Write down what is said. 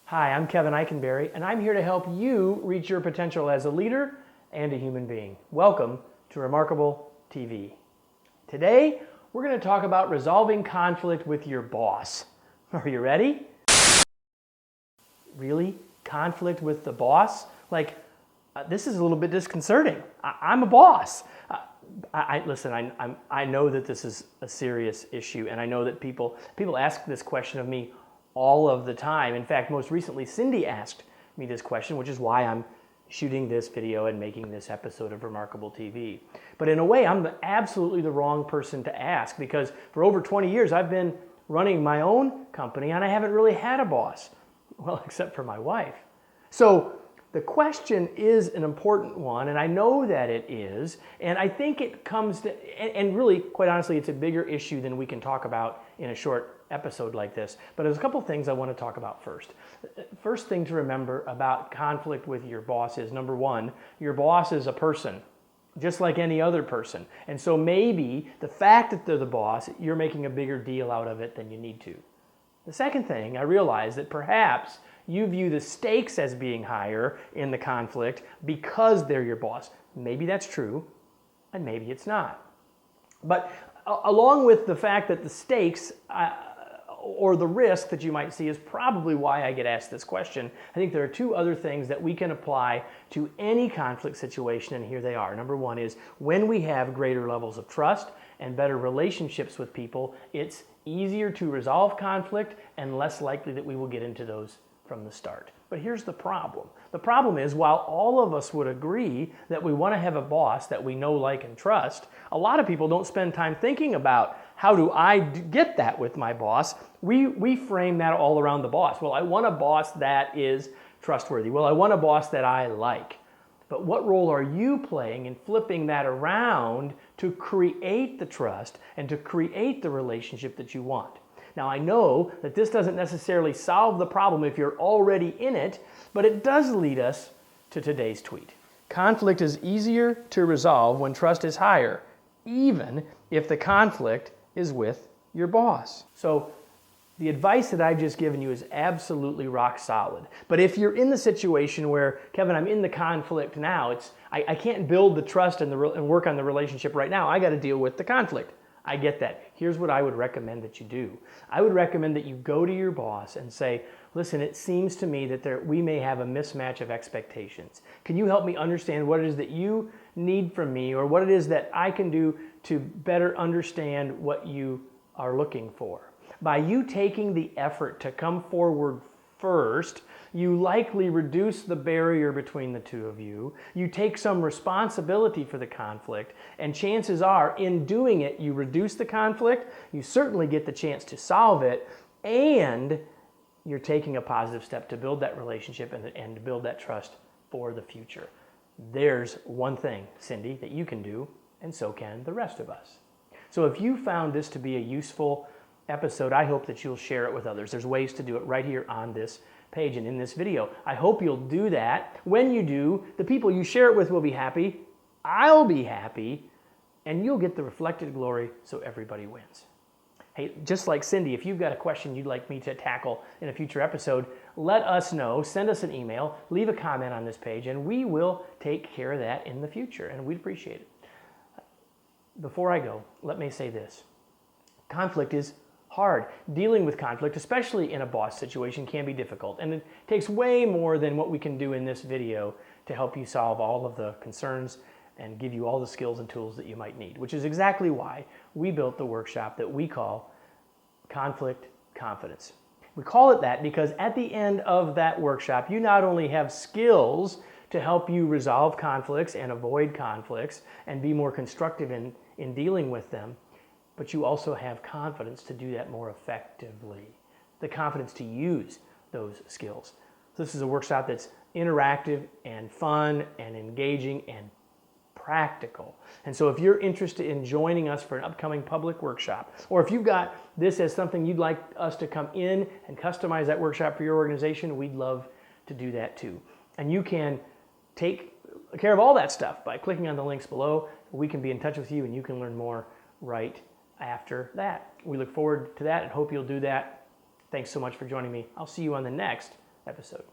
Hi, I'm Kevin Eikenberry, and I'm here to help you reach your potential as a leader and a human being. Welcome to Remarkable TV. Today, we're going to talk about resolving conflict with your boss. Are you ready? Really? Conflict with the boss? This is a little bit disconcerting. I'm a boss. Listen, I know that this is a serious issue, and I know that people ask this question of me all of the time. In fact, most recently, Cindy asked me this question, which is why I'm shooting this video and making this episode of Remarkable TV. But in a way, I'm absolutely the wrong person to ask, because for over 20 years, I've been running my own company, and I haven't really had a boss. Well, except for my wife. So the question is an important one, and I know that it is, and I think it comes to, and really, quite honestly, it's a bigger issue than we can talk about in a short episode like this. But there's a couple things I want to talk about first. First thing to remember about conflict with your boss is, number one, your boss is a person, just like any other person. And so maybe the fact that they're the boss, you're making a bigger deal out of it than you need to. The second thing, I realize that perhaps you view the stakes as being higher in the conflict because they're your boss. Maybe that's true, and maybe it's not. But along with the fact that the stakes or the risk that you might see is probably why I get asked this question, I think there are two other things that we can apply to any conflict situation, and here they are. Number one is, when we have greater levels of trust and better relationships with people, it's easier to resolve conflict and less likely that we will get into those from the start. But here's the problem. The problem is, while all of us would agree that we want to have a boss that we know, like, and trust, a lot of people don't spend time thinking about, how do I get that with my boss? We frame that all around the boss. Well, I want a boss that is trustworthy. Well, I want a boss that I like. But what role are you playing in flipping that around to create the trust and to create the relationship that you want? Now, I know that this doesn't necessarily solve the problem if you're already in it, but it does lead us to today's tweet. Conflict is easier to resolve when trust is higher, even if the conflict is with your boss. So the advice that I've just given you is absolutely rock solid. But if you're in the situation where, Kevin, I'm in the conflict now, I can't build the trust and work on the relationship right now, I got to deal with the conflict. I get that. Here's what I would recommend that you do. I would recommend that you go to your boss and say, listen, it seems to me that we may have a mismatch of expectations. Can you help me understand what it is that you need from me, or what it is that I can do to better understand what you are looking for? By you taking the effort to come forward first, you likely reduce the barrier between the two of you. You take some responsibility for the conflict, and chances are, in doing it, you reduce the conflict, you certainly get the chance to solve it, and you're taking a positive step to build that relationship and to build that trust for the future. There's one thing, Cindy, that you can do, and so can the rest of us. So if you found this to be a useful episode, I hope that you'll share it with others. There's ways to do it right here on this page and in this video. I hope you'll do that. When you do, the people you share it with will be happy, I'll be happy, and you'll get the reflected glory, so everybody wins. Hey, just like Cindy, if you've got a question you'd like me to tackle in a future episode, let us know. Send us an email, leave a comment on this page, and we will take care of that in the future, and we'd appreciate it. Before I go, let me say this. Conflict is hard. Dealing with conflict, especially in a boss situation, can be difficult, and it takes way more than what we can do in this video to help you solve all of the concerns and give you all the skills and tools that you might need, which is exactly why we built the workshop that we call Conflict Confidence. We call it that because at the end of that workshop, you not only have skills to help you resolve conflicts and avoid conflicts and be more constructive in dealing with them, but you also have confidence to do that more effectively, the confidence to use those skills. This is a workshop that's interactive and fun and engaging and practical. And so if you're interested in joining us for an upcoming public workshop, or if you've got this as something you'd like us to come in and customize that workshop for your organization, we'd love to do that too. And you can take care of all that stuff by clicking on the links below. We can be in touch with you, and you can learn more right after that. We look forward to that and hope you'll do that. Thanks so much for joining me. I'll see you on the next episode.